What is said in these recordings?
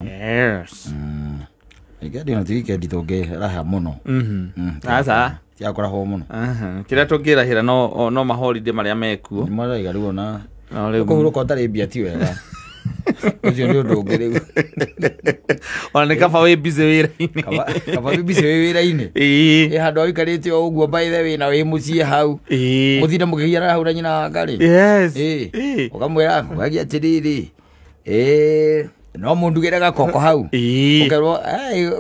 Yes. Igadi na weekend toge raha muno. Asa. Tia kora ho muno. Kira togira hira no ma holiday maria meku. Mara igaru na. No ko huru ko tare bia ti wega. Ojo ni ndogere. Ona kaba we busy wira-ini. Kaba we busy wira-ini. Hando ikarite o uguo by the way na we mucie hau. Muthire mugiira hau na nyina ngari. Yes. Ukamwira wagia tiriri. No mundugire gakoko hau. Ukerwo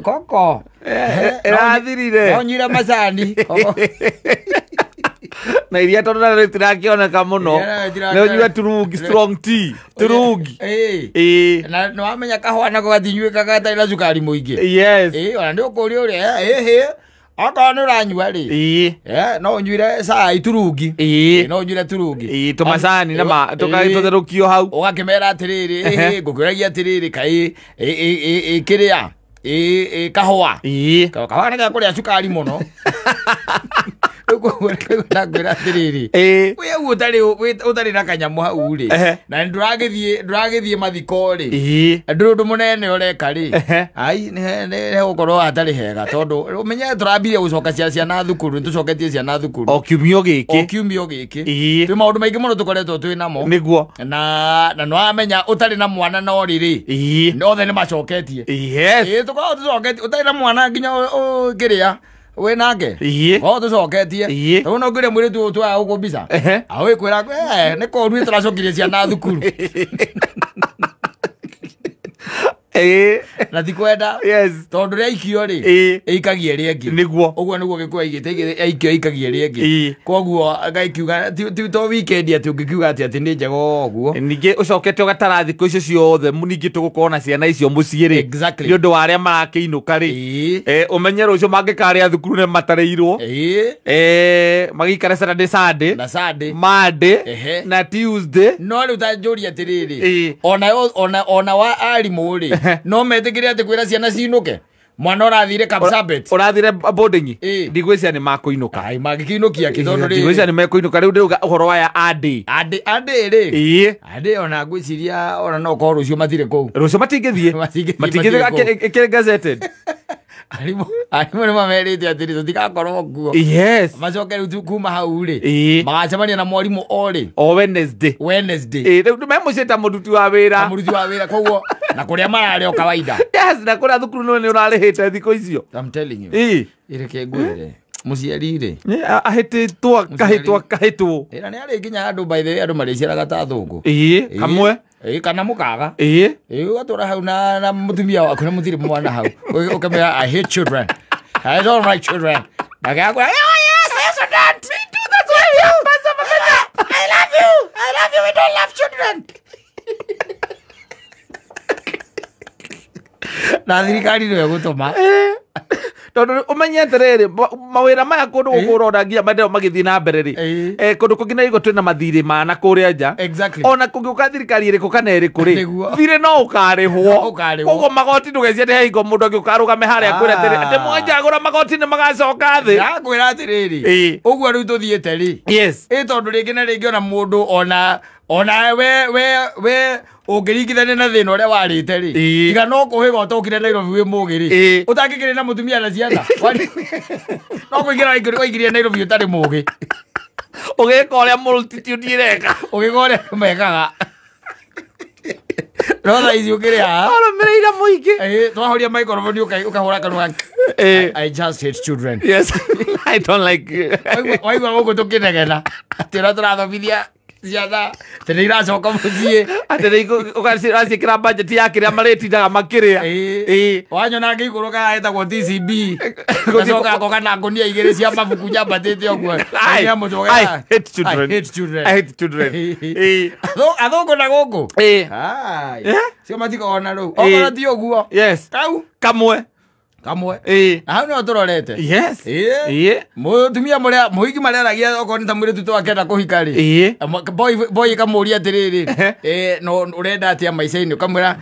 koko. Erathirire. No nyira macani. Na iria tondu na ritirakioneka muno. No nyua turungi strong tea. Turungi. Na no amenya kahwa nako gathinyuika gataira cukari muingi. Yes. Ona ndi ukuri uria aka no ranyua ri. No nyuire cai turungi. No nyuire turungi. Tumacani na tukaitotherukio hau. Ugakimera atiriri ngukuragia atiriri kai kiria kahwa. Kahwa na gakuria cukari muno. Nakwira atiriri we utari na kanyamu hau ri na nduragithie mathiko ri ndundu munene ureka ri ai ne gukorwo atari hega tondu umenye turambire gucoka ciana thukuru tucoketie ciana thukuru o kiumio giki twi maundu maingi muno tukoretwo twi namo niguo na no amenya utari na mwana no riri othe ni macoketie tukorwo tucoketie utari na mwana nginya kiria we nake tucoketie no ngire mwiri tu twa ugubica awe kwira ni ko rwi turacokirie ciana thukuru na tikwenda tondu ria ikio ri ikagie riengi niguo uguo niguo gikwa igite aikio ikagie riengi koguo gaikiuga to weekend ati ungikiuga ati ni njega uguo ningi ucokete ugatara thikũ icio ciothe ningi tugukona ciana icio muciĩ ri ni undu wa aria marakiinuka ri umenye rucio mangikaria thukuru ne matareirwo magikara Saturday na Sunday Monday na Tuesday no riu ta njuri atiriri ona wa arimu ri no metikire ati kwira ciana ciinuke mwana urathire Kapsabet urathire boarding ndigwiciria ni makuinuka ai magikinukia kithondo ri ndigwiciria ni makuinuka riu ndiuga uhoro waya adi ri adi ona ngwiciria ona no ko rucio mathire kou rucio matingithie gazetted arimu ni mamerite atiri tutigakorwo kuo macoke riu kuma hau ri magacemania na mwarimu o Wednesday riu memucita muruti wa wira koguo na kuria marare o kawaida na kuria thukuru ni urarihite thiko icio I'm telling you ireke ngwire muciari ri ahititwo kahitwo ira ni ari nginya andu by the way andu mariciraga ta thungu kamwe kana mukaga ugatura hau na mutumia waku na muthiri mwana hau ukamera I hate children I don't like children nagakwa yes don't do that to you I love you we don't love children na thirikari nä gutuma tondu umenye atiriri mawira maya kundu gukura ndangia mandeo magithii na mbere ri kundu kungi na igo twina mathiri mana kuria nja ona kungiuka thirikari iriku kana iriku ri thiri no ukarihwo ugo magoti ndugecie ati heigo mundu angiukarugame haria kwira atiri ati mwanjagura magoti ni magacoka thi yakwira atiriri uguo riu tuthiite ri tondu ringi na ringi ona mundu ona we ungiringithania na thina uria warite ri tiga no kuhiga utokire Nairobi wi mugi ri utangikire na mutumia na ciana no kuingira ingire Nairobi utari mugi ugika uria multitude ireka ugika uria mekaga no tha ici ukiria mereira muingi twahoria microphone ukahura kanua I just hate children I don't like waigua guku tukinegena atira turathomithia ciana tene iracoka muciĩ atene ugaciĩkĩra budget ya kĩrĩa marĩtindaga makĩrĩa wanyona ngĩikũrũ kana ĩtagwo TCB gacoka ngoka na ngũnia igĩrĩ cia mabuku nyambatĩte ũguo I hate children athũngũ na gũkũ cio matikona rĩu okorwo ti ũguo kau kamwe hau nĩho tũrorete mũtumia mũrĩa mũhiki mareragia okorwo nĩ ta mũirĩtu twakenda kũhika rĩ boy kamũria atĩrĩrĩ no ũrenda atĩa maica-inĩ ũkamwĩra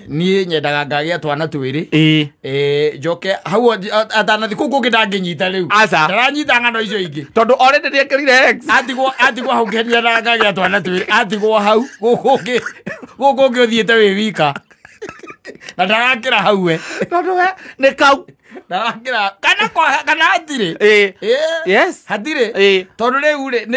niĩ nyendaga ngagĩa twana twĩrĩ njoke hau atanathi kũu kũngĩ ndangĩnyita rĩu ndaranyita ng'ano icio ingĩ tondũ already nĩekĩrire atigwo hau nyendaga ngagĩa twana twĩrĩ atigwo hau gũkũ ũngĩ ũthiĩte wĩ wika Na ndagakira hau we. Tondu we ni kau. Ndagakira kana hatire. Yes. Hatire. Tondu riu ri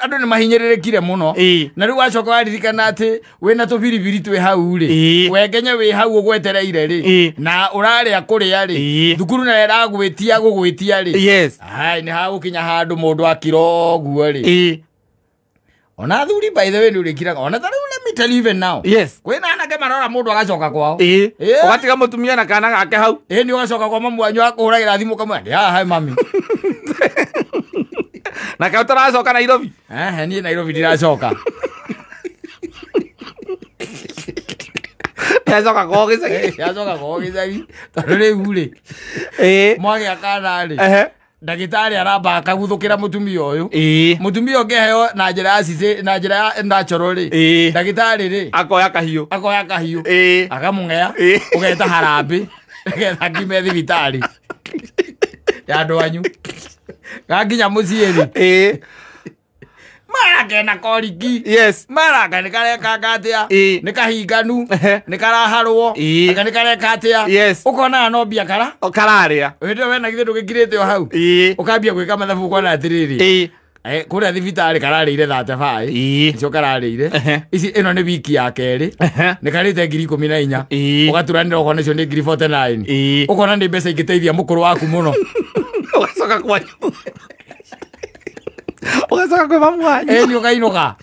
andu ni mahinyiririkire muno. Na riu wacoka waririkana ati wina tubiribiri twi hau ri. Wengenya wi hau ugwetereire ri. Na uraria kuria ri. Thukuru na gugwitia ri. Yes. Ai ni ha gukinya handu mundu akiro guo ri. Ona thuri by the way ni kiraga ona tari let me tell you even now. Yes. Kwina anake marora mundu agacoka kwao. Ugatiga mutumia na kana gake hau. Ni ugacoka kwa mamu wanyu akuhuragira thimu kamwe. Hai mami. Na ka utaracoka Nairobi. Ni Nairobi ndiracoka. Yacoka kwa gicagi. Yacoka kwa gicagi. Tondu riu ri. Mwage akana ri. Ndagitari aramba akaguthukira mutumia uyu. Mutumia ongeheo na njira asise na njira natural ri. Ndagitari ri akoya kahiu. Akamungea ugeta harambi. Getha ngime thibitari. Ya ndwanyu. Gakinya muciĩ ri. Marake na koriki. Yes. Maraka nikareka katia. Nikahinganu. Nikaraharwo. Aka nikareka atia. Yes. Ukona no bia kara. Okararia. Wendo we na githe ndugikirite o hau. Ukambia gwika mathabu kwa na atiriri. Kuria thibitari kararire 35. Icio kararire. Ici ino ni wiki ya keri. Nikarite 14,000. Ugaturanira ukona icio ni 49. Ukona ni mbeca ingiteithia mukuru waku muno. Ugacoka kwa ugacoka kwa mamu wanyu. Ni ukainuka.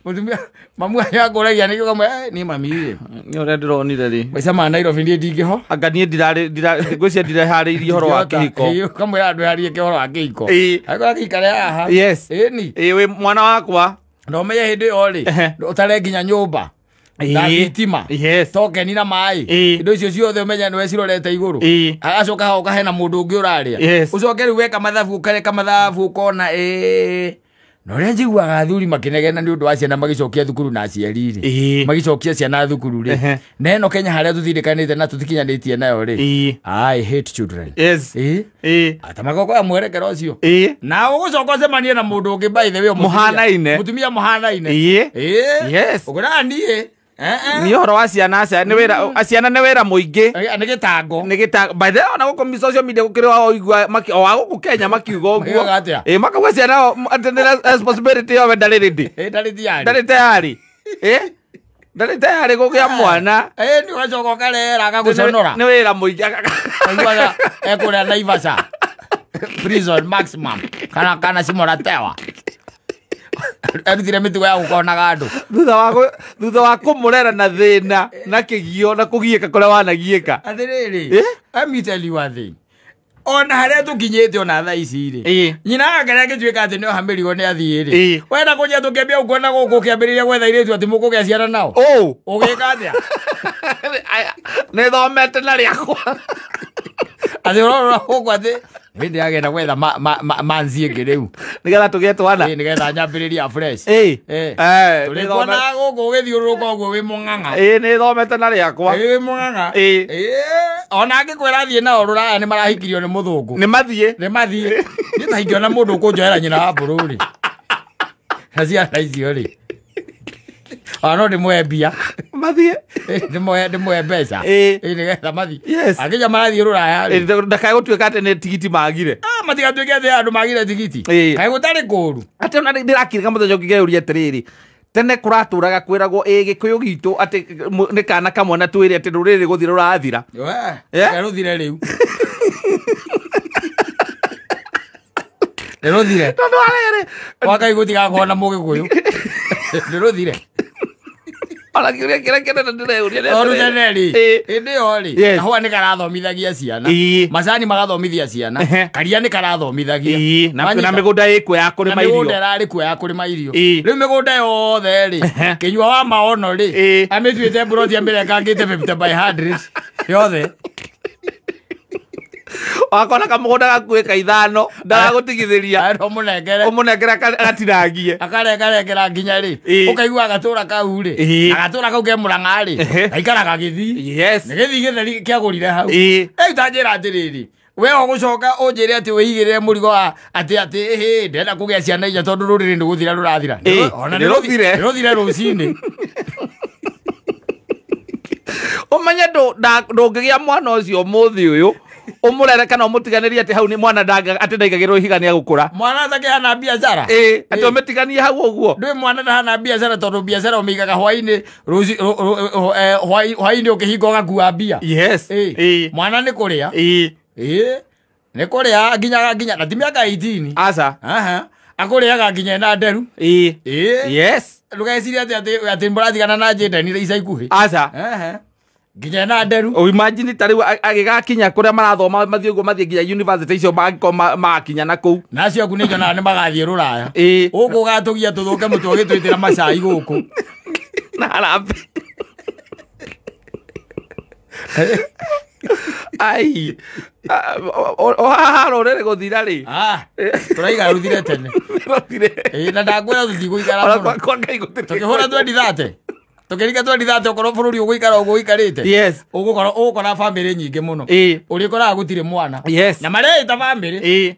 Mutumia mamu yakuragia ni kamwe ni mami ri. Ni ore ndironire ri. Maica ma Nairobi ndi ndingiho. Anga nie ngwĩcia ndirahariirie horo wa kĩhiko. Kamwe andu harie kĩhoro wa kĩhiko. Akora kĩikare haha. Yes. Ni. We mwana wakwa. No menye hindi yo ri. Utare nginya nyumba. Thitima. Yes. Tokeni na mai. Indo icio ciothe umenya ni wecirorete iguru. Agacoka ho kahena mundu ungi uraria. Ucoke riu weka mathabu ukareka mathabu ukona no ria njiguaga athuri makinegena ni undu wa ciana magicokia thukuru na aciari ri. Magicokia ciana thukuru ri. Na eno Kenya haria tuthirikanite na tutikinyanitie nayo ri. I hate children. Yes. Atamagoko ya mwerekero ucio. Na ugucoka cemanie na mundu ungi by the way muhanaine. Mutumia muhanaine. Yes. Ugura nie. Ni horo wa ciana acia ni wira aciana ni wira muingi ni gitango by the way ona guko social media gukirwa oigwa o wa guku Kenya makiugo guo makauga ciana atendera responsibility yo ndari tayari ndari gukia mwana ni ugacoka karera agaguconora ni wira muingi aiguaga ekuria Naivasha prison maximum kana cimoratewa arutire mitugo ya gukonaga andu thutha wa kumurera na thina na kigio na kugieka kuria wanagieka athiriri let me tell you one thing ona haria tukinyite ona tha ici ri nyina akaria gituika ati no hamirigo ni athii ri wenda kunya tukembia ukona guku kiambiriria gwetha iretu ati mukugia ciana nao ugika atia ni thomete na riakwa ati urora guku ati Hindi agenda gwetha manzi ingi riu nigetha tugie twana nigetha nyambiriria fresh tuli kona guku githiuruka uguo wi mung'ang'a ni thomete na riakwa wi mung'ang'a ona angikwira thie nao ruraya ni marahikirio ni muthungu ni mathie ni tahingiona mundu ukunjoera nyina wa bururi ciana icio ri no ndi mwembia mathie ndi mwembeca nigetha mathi Yes. akinya marathie ruraya ri ndakae gutuika ati ni tigiti magire matigatuike ati andu magire tigiti kae gutari kuru ati ona ndirakirika muthenya ukigeuria atiriri tene kuraturaga kwiragwo gikuyu gitu ati ni kana kamwe na twiri ati ruriri guthira rurathira ruthire riu ruthire tondu arere wakai gutigakona mugikuyu ruthire ona kiuria kira kene ndireuria oruteneri indi ori kahua ni karathomithagia ciana macani magathomithia ciana karia ni karathomithagia na migunda ikuo ya kurima irio migunda irari kuo ya kurima irio riu migunda yothe ri kinyua wa maono ri amituite buroti amirengangite 50 by 100 yothe wakona kamugunda gakuika ithano ndaragutigithiria umunengere agatirangie akarengarengira nginya ri ukaigua agatura kau ri agatura kau ke Murang'a ri aikaraga githi nigithi githeri kiagurire hau itanjira atiriri we ogucoka unjire ati wihigirire murigo ati ndenda kugia ciana ija tondu ruriri nduguthira rurathira ona ni ruthire rucini Umenya ndũngĩgĩa mwana ũcio mũthĩ ũyũ umurere kana umutiganirie ati hau ni mwana ndaga ati ndaigagirwo ihigania gukura mwana thake hana biashara ati umetiganie hau uguo ndwe mwana hana biashara tondu biashara umigaga hwaini hwaini ukihinga gakua bia yes mwana ni kuria ni kuria nginya na timiaka 18 asa akuriaga nginya na nderu yes ndugeciria ati mburathigana na njenda ni ica ikuhi asa nginya na nderu o imagine tari agigakinya kuria marathoma mathie uguo mathie nginya university icio makinya na kuu nacio aku nijo na magathie ruraya ugu gatugia tuthuke mutu agitwitira macai guku na harambe ai o haro rere guthira ri turaiga ruthire tene na ndagwira tutigũikara kwa ngai gutire tukihura 2030 tukirika 2030 okoro bururi uguikara ugu ikarite yes ugukora family nyingi muno uri kora gutire mwana yes na mareta family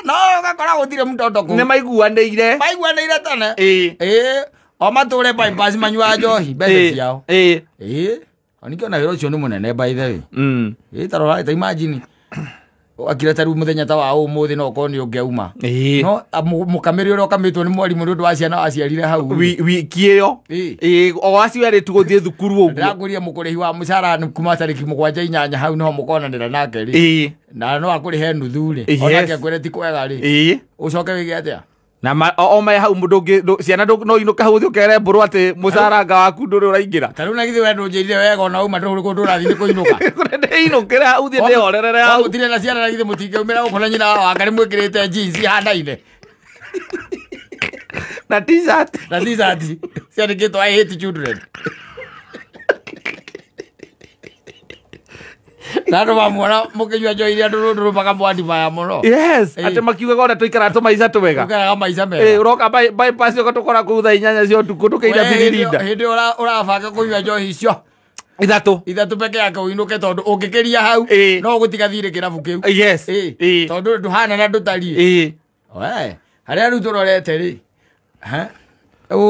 no gakora gutire mtoto ku ne maiguanĩire tane o mature bypass manyua njohi mbere ciao anikio na hero cio ni munene by the way tarora ta imagine akira taru muthenya ta wa umuthi no koni ungeuma no mukameri ro kamitwo ni mwarimu ndu wa ciana aciarire hau wiki iyo o aciare tuguthie thukuru uguo ndakuria mukurihi wa mucara kuma tariki 7-8 hau no mukonanira nake ri na no akurihe nuthu ri onake akwire ti kwega ri ucoke wige atia na o mai hau mundu ciana no inuka hau thiukere mburu ati mucaranga waku nduri uraingira taru na githi wendo njirire wega ona uma nduri kundu rathi ni kuinuka kurende inukire hau thi ndihorerere hau gutire na ciana na githi mutinge umira gukona nyina wa ngari mwikirite jeans hanaine na t-shirt ciandikitwo I hate children naro mamwana mukinywa njoiria nduru makamwandi maya muno yes ate makiuga ona tuikara tumaica tuwega tukara maica mega uroka bypass ugatukora ku thaa 8 cio tuku tukaina biririnda hindi urabanga kunywa njohi icio ithatu peke yake uinuke tondu ungikiria hau no gutiga thire kirabu kiu yes tondu nduhana na ndutarie haria ru turorete ri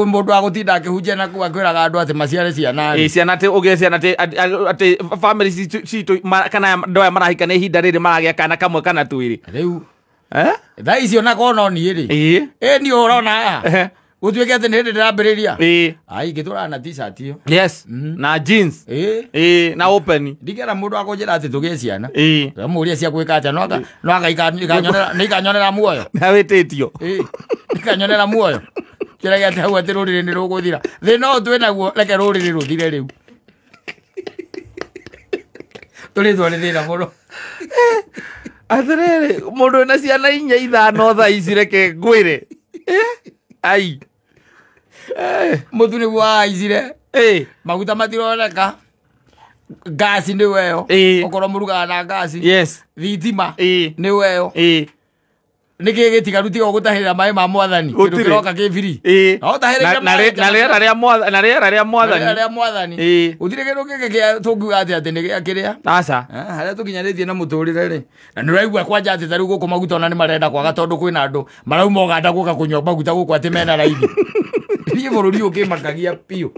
mundu agutinda akihunjia na akwiraga andu ati maciare ciana ciana ati ugie ciana ati family citu kana ndoya marahikana ihinda riri maragia kana kamwe kana twiri riu thaa icio na kono ni ri ni urona gutwike ati ni ndirambiriria ai gitura na t-shirt iyo yes na jeans na open ndigera mundu akunjira ati tugie ciana muria cia gwika atia no agaikanyonera ni ikanyonera muoyo na wititio ikanyonera muoyo kira ati hau ati ruriri ni ruguthira thi no twinaguo reke ruriri ruthire riu tuli thina muno athiriri mundu na ciana 4-5 thaa ici reke ngwire ai mutu ni wa izire maguta matironeka gasi ni weyo okoro muruga na gasi yes thitima ni weyo niki gitigaru tigo gutahirira mai ma mwathani kindu kiroka kibiri no tahirira na rera ria mwathani uthire kindu gike kia tungiuga ati ni gia kiria aca haria tukinyanitie na muturire ri na niraigua kwanja ati tari guku maguta ona ni marenda kwaga tondu kwina andu marauma Uganda guka kunywa maguta guku ati mena raithi ni bururi ukimakagia piu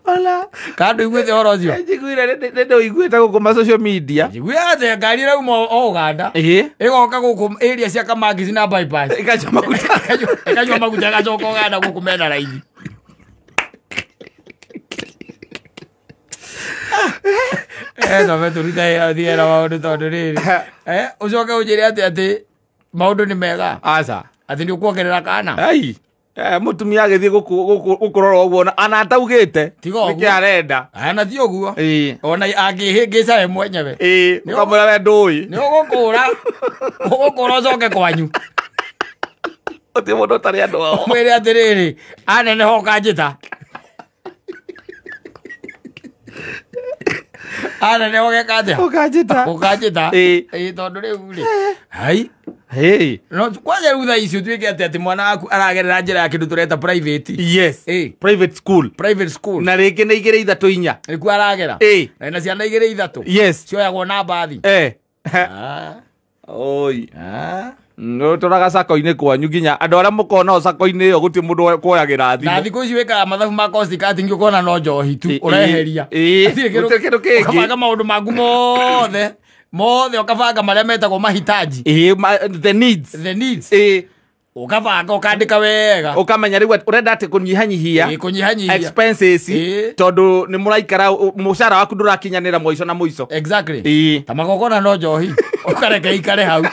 ala kadu igwete horocio njiguire ndo igwete guku social media njiguire ngari rauma Uganda igoka guku area cia Kamangizi na bypass ikanywa maguta gacoka Uganda guku mena raithi no veturita thiera maundu tondu riri ucoke unjire ati maundu ni mega aca ati ni ukuongerera kana ai mutumia agithie gukurora uguo ana ataugite niki arenda ana ti uguo ona angihingisa we mwenyewe ukamwira we ndui ni ugukura ucoke kwanyu uti mundu utari andu ao mwire atiriri anene hoka njita anene hoka kate ukajita tondu riu ri hai no kwaje rutha icio twike ati mwana aku aragerera njira ya kindu tureta private yes private school na riki ni 2-3-4 riku aragera na ciana 2-3 yes cioyagwo na mbathi oi no toraga sako-inĩ kwanyu nginya andũ arĩa mũkona sako-inĩ ĩyo gũtirĩ mũndũ kuoyagĩra thimũ na thikũ ici wĩkaga mathabu ma cost cutting ũkona no njohi tu ũreheria gũtirĩ kĩndũ kĩngĩ ũkabanga maũndũ maku mothe ũkabanga marĩa metagwo mahitaji the needs ukabanga ukandika wega ukamenya riu urenda ati kunyihanyihia expenses tondu ni muraikara mushara waku ndurakinyanira mwico na mwico exactly tamagogona no njohi ukareke ikare hau